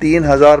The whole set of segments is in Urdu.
3,000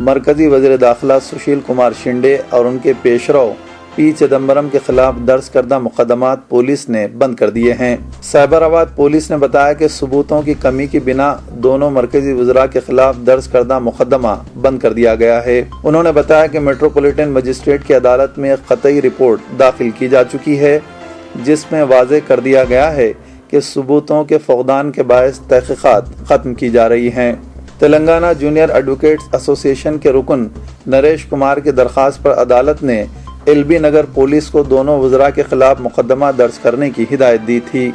مرکزی وزیر داخلہ سشیل کمار شنڈے اور ان کے پیشرو پی چدمبرم کے خلاف درج کردہ مقدمات پولیس نے بند کر دیے ہیں۔ سائبر آباد پولیس نے بتایا کہ ثبوتوں کی کمی کی بنا دونوں مرکزی وزراء کے خلاف درج کردہ مقدمہ بند کر دیا گیا ہے۔ انہوں نے بتایا کہ میٹروپولیٹن مجسٹریٹ کی عدالت میں ایک قطعی رپورٹ داخل کی جا چکی ہے جس میں واضح کر دیا گیا ہے کہ ثبوتوں کے فقدان کے باعث تحقیقات ختم کی جا رہی ہیں۔ تلنگانہ جونیئر ایڈوکیٹس ایسوسی ایشن کے رکن نریش کمار کی درخواست پر عدالت نے ایل بی نگر پولیس کو دونوں وزراء کے خلاف مقدمہ درج کرنے کی ہدایت دی تھی،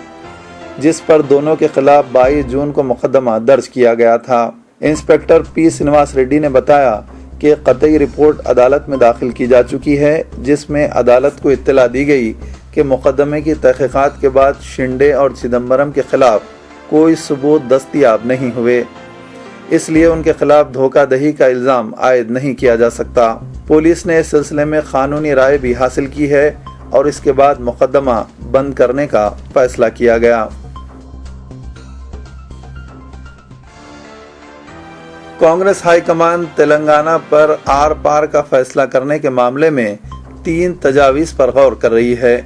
جس پر دونوں کے خلاف 22 جون کو مقدمہ درج کیا گیا تھا۔ انسپکٹر پی سنیواس ریڈی نے بتایا کہ قطعی رپورٹ عدالت میں داخل کی جا چکی ہے جس میں عدالت کو اطلاع دی گئی کہ مقدمے کی تحقیقات کے بعد شنڈے اور چدمبرم کے خلاف کوئی ثبوت دستیاب نہیں ہوئے، اس لیے ان کے خلاف دھوکہ دہی کا الزام عائد نہیں کیا جا سکتا۔ پولیس نے اس سلسلے میں قانونی رائے بھی حاصل کی ہے اور اس کے بعد مقدمہ بند کرنے کا فیصلہ کیا گیا۔ Congress high command Telangana per are پار کا فیصلہ کرنے کے معاملے میں 3 تجاویز پر غور کر رہی ہے۔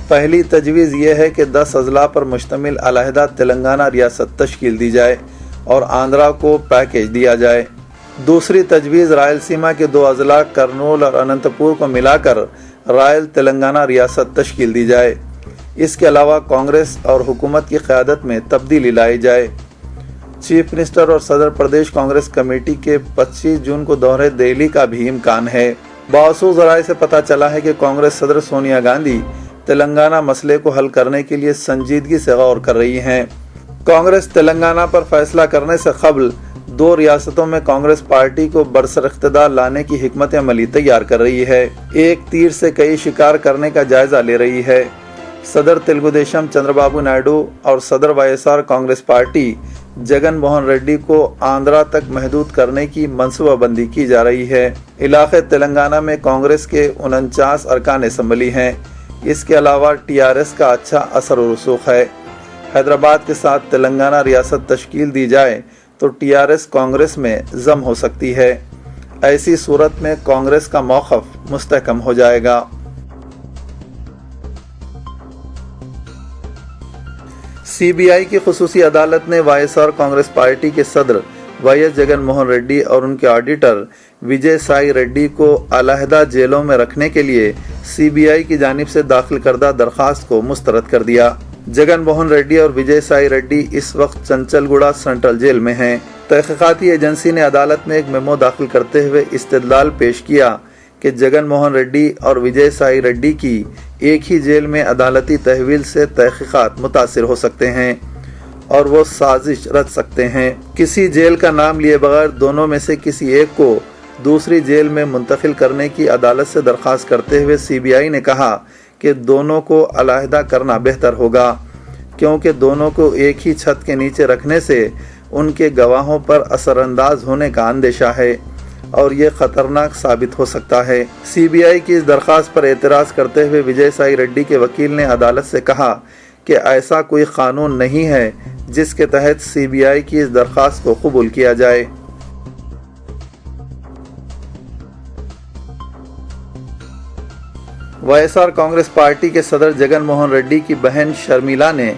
پہلی تجویز یہ ہے کہ 10 اضلاع پر مشتمل علیحدہ تلنگانہ ریاست تشکیل دی جائے اور آندھرا کو پیکیج دیا جائے۔ دوسری تجویز رائل سیما کے 2 اضلاع کرنول اور اننت پور کو ملا کر رائل تلنگانہ ریاست تشکیل دی جائے۔ اس کے علاوہ کانگریس اور حکومت کی قیادت میں تبدیلی لائی جائے۔ چیف منسٹر اور صدر پردیش کانگریس کمیٹی کے 25 جون کو دورہ دہلی کا بھی امکان ہے۔ باوسو ذرائع سے پتہ چلا ہے کہ کانگریس صدر سونیا گاندھی تلنگانہ مسئلے کو حل کرنے کے لیے سنجیدگی سے غور کر رہی ہیں۔ کانگریس تلنگانہ پر فیصلہ کرنے سے قبل 2 ریاستوں میں کانگریس پارٹی کو برسر اقتدار لانے کی حکمت عملی تیار کر رہی ہے، ایک تیر سے کئی شکار کرنے کا جائزہ لے رہی ہے۔ صدر تلگو دیشم چندر بابو نائیڈو اور صدر YSR کانگریس پارٹی جگن موہن ریڈی کو آندھرا تک محدود کرنے کی منصوبہ بندی کی جا رہی ہے۔ علاقے تلنگانہ میں کانگریس کے 49 ارکان اسمبلی ہیں۔ اس کے علاوہ TRS کا اچھا اثر و رسوخ ہے۔ حیدرآباد کے ساتھ تلنگانہ ریاست تشکیل دی جائے تو TRS کانگریس میں ضم ہو سکتی ہے۔ ایسی صورت میں کانگریس کا موقف مستحکم ہو جائے گا۔ CBI کی خصوصی عدالت نے YSR کانگریس پارٹی کے صدر YS جگن موہن ریڈی اور ان کے آڈیٹر وجے سائی ریڈی کو علیحدہ جیلوں میں رکھنے کے لیے CBI کی جانب سے داخل کردہ درخواست کو مسترد کر دیا۔ جگن موہن ریڈی اور وجے سائی ریڈی اس وقت چنچل گوڑا سینٹرل جیل میں ہیں۔ تحقیقاتی ایجنسی نے عدالت میں ایک میمو داخل کرتے ہوئے استدلال پیش کیا کہ جگن موہن ریڈی اور وجے سائی ریڈی کی ایک ہی جیل میں عدالتی تحویل سے تحقیقات متاثر ہو سکتے ہیں اور وہ سازش رچ سکتے ہیں۔ کسی جیل کا نام لیے بغیر دونوں میں سے کسی ایک کو دوسری جیل میں منتقل کرنے کی عدالت سے درخواست کرتے ہوئے CBI نے کہا کہ دونوں کو علیحدہ کرنا بہتر ہوگا، کیونکہ دونوں کو ایک ہی چھت کے نیچے رکھنے سے ان کے گواہوں پر اثر انداز ہونے کا اندیشہ ہے اور یہ خطرناک ثابت ہو سکتا ہے۔ CBI کی اس درخواست پر اعتراض کرتے ہوئے وجے سائی ریڈی کے وکیل نے عدالت سے کہا کہ ایسا کوئی قانون نہیں ہے جس کے تحت CBI کی اس درخواست کو قبول کیا جائے۔ YSR کانگریس پارٹی کے صدر جگن موہن ریڈی کی بہن شرمیلا نے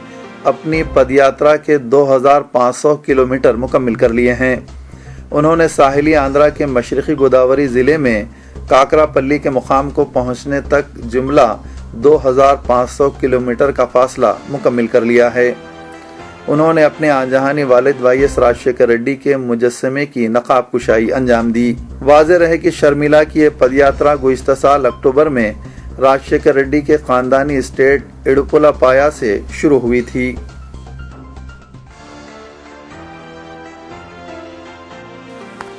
اپنی پد یاترا کے 2500 کلومیٹر مکمل کر لیے ہیں۔ انہوں نے ساحلی آندھرا کے مشرقی گوداوری ضلع میں کاکرا پلی کے مقام کو پہنچنے تک جملہ 2500 کلومیٹر کا فاصلہ مکمل کر لیا ہے۔ انہوں نے اپنے آنجہانی والد YS راجشیکھر ریڈی کے مجسمے کی نقاب کشائی انجام دی۔ واضح رہے کہ شرمیلا کی یہ پد یاترا گزشتہ سال اکتوبر میں راجشیکھر ریڈی کے خاندانی اسٹیٹ اڈوپولا پایا سے شروع ہوئی تھی۔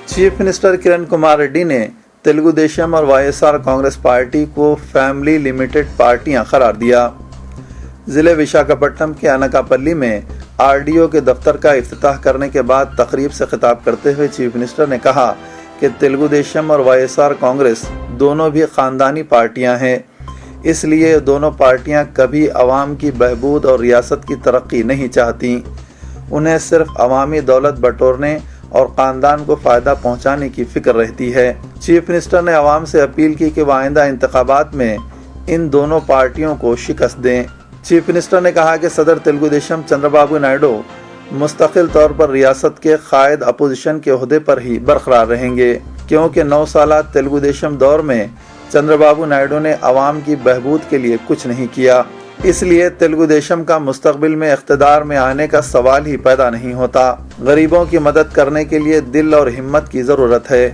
چیف منسٹر کرن کمار ریڈی نے تلگو دیشم اور YSR کانگریس پارٹی کو فیملی لمیٹڈ پارٹیاں قرار دیا۔ ضلع وشاکھاپٹنم کے انکاپلی میں RDO کے دفتر کا افتتاح کرنے کے بعد تقریب سے خطاب کرتے ہوئے چیف منسٹر نے کہا کہ تلگو دیشم اور YSR کانگریس دونوں بھی خاندانی پارٹیاں ہیں، اس لیے دونوں پارٹیاں کبھی عوام کی بہبود اور ریاست کی ترقی نہیں چاہتیں۔ انہیں صرف عوامی دولت بٹورنے اور خاندان کو فائدہ پہنچانے کی فکر رہتی ہے۔ چیف منسٹر نے عوام سے اپیل کی کہ وہ آئندہ انتخابات میں ان دونوں پارٹیوں کو شکست دیں۔ چیف منسٹر نے کہا کہ صدر تلگو دیشم چندرا بابو نائیڈو مستقل طور پر ریاست کے قائد اپوزیشن کے عہدے پر ہی برقرار رہیں گے، کیونکہ 9 سالہ تلگو دیشم دور میں چندرا بابو نائیڈو نے عوام کی بہبود کے لیے کچھ نہیں کیا، اس لیے تلگو دیشم کا مستقبل میں اقتدار میں آنے کا سوال ہی پیدا نہیں ہوتا۔ غریبوں کی مدد کرنے کے لیے دل اور ہمت کی ضرورت ہے،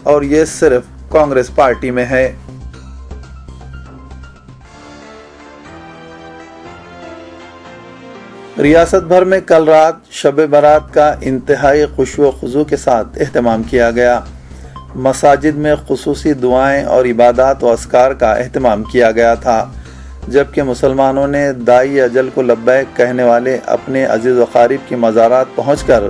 اور یہ صرف کانگریس پارٹی میں ہے۔ ریاست بھر میں کل رات شب برات کا انتہائی خشوع و خضوع کے ساتھ اہتمام کیا گیا۔ مساجد میں خصوصی دعائیں اور عبادات و اذکار کا اہتمام کیا گیا تھا، جبکہ مسلمانوں نے دائی اجل کو لبیک کہنے والے اپنے عزیز و قریب کی مزارات پہنچ کر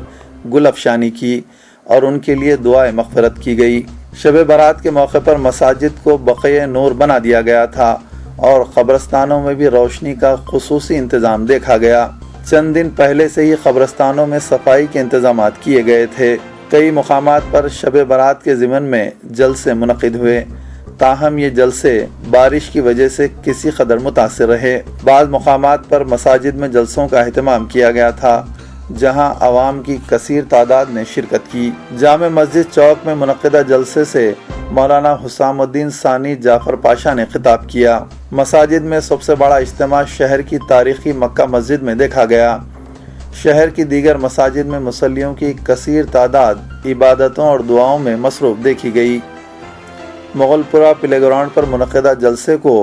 گل افشانی کی اور ان کے لیے دعائیں مغفرت کی گئی۔ شب برات کے موقع پر مساجد کو بقیہ نور بنا دیا گیا تھا اور قبرستانوں میں بھی روشنی کا خصوصی انتظام دیکھا گیا۔ چند دن پہلے سے ہی قبرستانوں میں صفائی کے انتظامات کیے گئے تھے۔ کئی مقامات پر شب برات کے ضمن میں جلسے منعقد ہوئے، تاہم یہ جلسے بارش کی وجہ سے کسی قدر متاثر رہے۔ بعض مقامات پر مساجد میں جلسوں کا اہتمام کیا گیا تھا، جہاں عوام کی کثیر تعداد نے شرکت کی۔ جامع مسجد چوک میں منعقدہ جلسے سے مولانا حسام الدین ثانی جعفر پاشا نے خطاب کیا۔ مساجد میں سب سے بڑا اجتماع شہر کی تاریخی مکہ مسجد میں دیکھا گیا۔ شہر کی دیگر مساجد میں مصلیوں کی کثیر تعداد عبادتوں اور دعاؤں میں مصروف دیکھی گئی۔ مغل پورہ پلے گراؤنڈ پر منعقدہ جلسے کو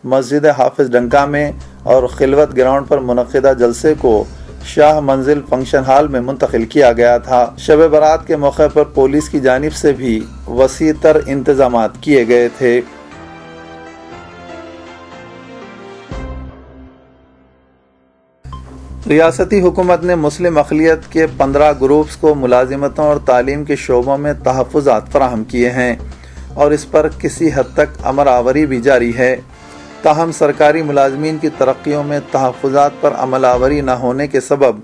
مسجد حافظ ڈنکا میں اور خلوت گراؤنڈ پر منعقدہ جلسے کو شاہ منزل فنکشن ہال میں منتقل کیا گیا تھا۔ شب برات کے موقع پر پولیس کی جانب سے بھی وسیع تر انتظامات کیے گئے تھے۔ ریاستی حکومت نے مسلم اقلیت کے 15 گروپس کو ملازمتوں اور تعلیم کے شعبوں میں تحفظات فراہم کیے ہیں اور اس پر کسی حد تک عمل آوری بھی جاری ہے، تاہم سرکاری ملازمین کی ترقیوں میں تحفظات پر عمل آوری نہ ہونے کے سبب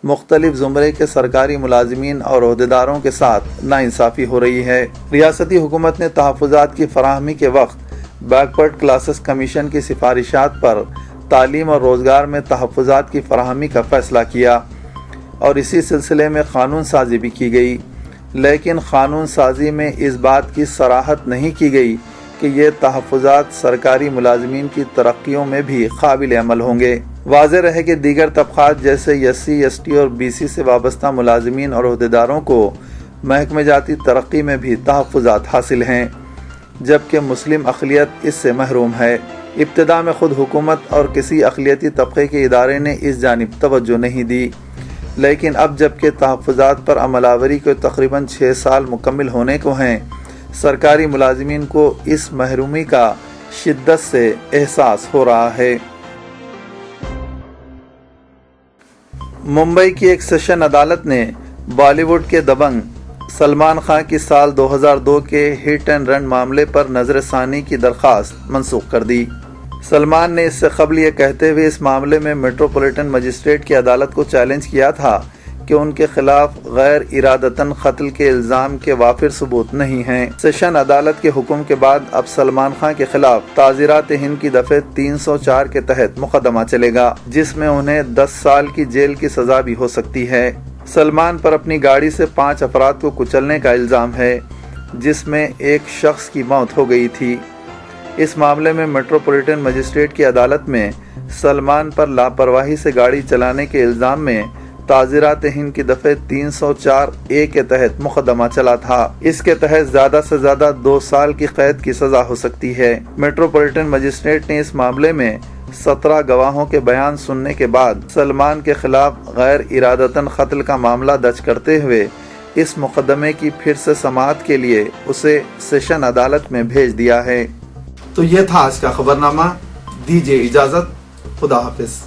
مختلف زمرے کے سرکاری ملازمین اور عہدیداروں کے ساتھ ناانصافی ہو رہی ہے۔ ریاستی حکومت نے تحفظات کی فراہمی کے وقت بیکورڈ کلاسز کمیشن کی سفارشات پر تعلیم اور روزگار میں تحفظات کی فراہمی کا فیصلہ کیا اور اسی سلسلے میں قانون سازی بھی کی گئی، لیکن قانون سازی میں اس بات کی صراحت نہیں کی گئی کہ یہ تحفظات سرکاری ملازمین کی ترقیوں میں بھی قابل عمل ہوں گے۔ واضح رہے کہ دیگر طبقات جیسے SC ST اور BC سے وابستہ ملازمین اور عہدیداروں کو محکمہ جاتی ترقی میں بھی تحفظات حاصل ہیں، جبکہ مسلم اقلیت اس سے محروم ہے۔ ابتدا میں خود حکومت اور کسی اقلیتی طبقے کے ادارے نے اس جانب توجہ نہیں دی، لیکن اب جبکہ تحفظات پر عمل آوری کو تقریباً 6 سال مکمل ہونے کو ہیں، سرکاری ملازمین کو اس محرومی کا شدت سے احساس ہو رہا ہے۔ ممبئی کی ایک سیشن عدالت نے بالی ووڈ کے دبنگ سلمان خان کی سال 2002 کے ہٹ اینڈ رن معاملے پر نظر ثانی کی درخواست منسوخ کر دی۔ سلمان نے اس سے قبل یہ کہتے ہوئے اس معاملے میں میٹروپولیٹن مجسٹریٹ کی عدالت کو چیلنج کیا تھا کہ ان کے خلاف غیر ارادتاً قتل کے الزام کے وافر ثبوت نہیں ہیں۔ سیشن عدالت کے حکم کے بعد اب سلمان خان کے خلاف تعزیرات ہند کی دفعہ 304 کے تحت مقدمہ چلے گا، جس میں انہیں 10 سال کی جیل کی سزا بھی ہو سکتی ہے۔ سلمان پر اپنی گاڑی سے 5 افراد کو کچلنے کا الزام ہے، جس میں ایک شخص کی موت ہو گئی تھی۔ اس معاملے میں میٹروپولیٹن مجسٹریٹ کی عدالت میں سلمان پر لاپرواہی سے گاڑی چلانے کے الزام میں تعزیرات ہند کی دفعہ 304A کے تحت مقدمہ چلا تھا۔ اس کے تحت زیادہ سے زیادہ 2 سال کی قید کی سزا ہو سکتی ہے۔ میٹروپولیٹن مجسٹریٹ نے اس معاملے میں 17 گواہوں کے بیان سننے کے بعد سلمان کے خلاف غیر ارادتاً قتل کا معاملہ درج کرتے ہوئے اس مقدمے کی پھر سے سماعت کے لیے اسے سیشن عدالت میں بھیج دیا ہے۔ تو یہ تھا آج کا خبرنامہ، دیجیے اجازت، خدا حافظ۔